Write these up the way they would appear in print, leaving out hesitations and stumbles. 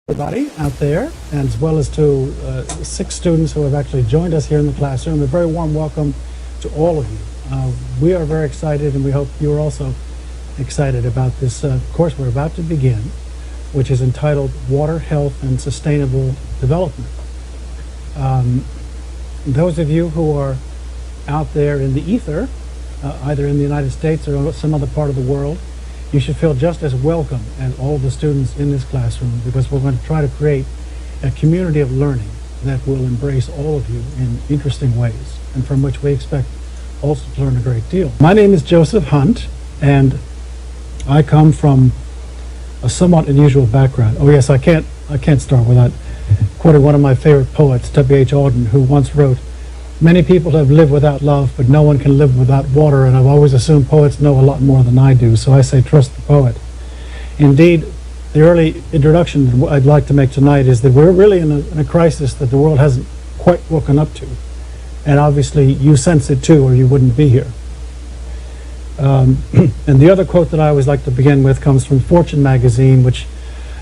Everybody out there, as well as to 6 students who have actually joined us here in the classroom. A very warm welcome to all of you. We are very excited, and we hope you are also excited about this course we're about to begin, which is entitled Water, Health, and Sustainable Development. Those of you who are out there in the ether, either in the United States or some other part of the world, you should feel just as welcome as all the students in this classroom, because we're going to try to create a community of learning that will embrace all of you in interesting ways, and from which we expect also to learn a great deal. My name is Joseph Hunt, and I come from a somewhat unusual background. Oh yes, I can't start without quoting one of my favorite poets, W.H. Auden, who once wrote, "Many people have lived without love, but no one can live without water," and I've always assumed poets know a lot more than I do, so I say trust the poet. Indeed, the early introduction that I'd like to make tonight is that we're really in a crisis that the world hasn't quite woken up to, and obviously you sense it too, or you wouldn't be here. And the other quote that I always like to begin with comes from Fortune magazine, which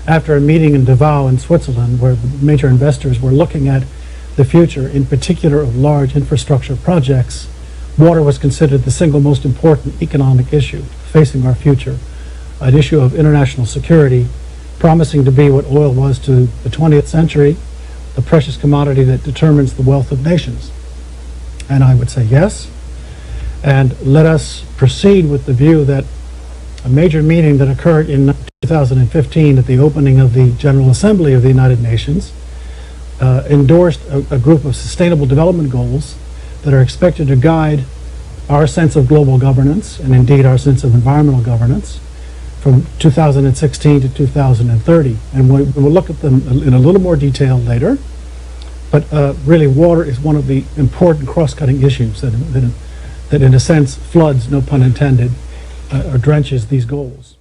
after a meeting in Davao in Switzerland, where the major investors were looking at the future, in particular of large infrastructure projects, water was considered the single most important economic issue facing our future, an issue of international security, promising to be what oil was to the 20th century, the precious commodity that determines the wealth of nations. And I would say yes, and let us proceed with the view that a major meeting that occurred in 2015 at the opening of the General Assembly of the United Nations endorsed a group of sustainable development goals that are expected to guide our sense of global governance, and indeed our sense of environmental governance, from 2016 to 2030. And we'll look at them in a little more detail later, but really water is one of the important cross-cutting issues that in a sense floods, no pun intended, or drenches these goals.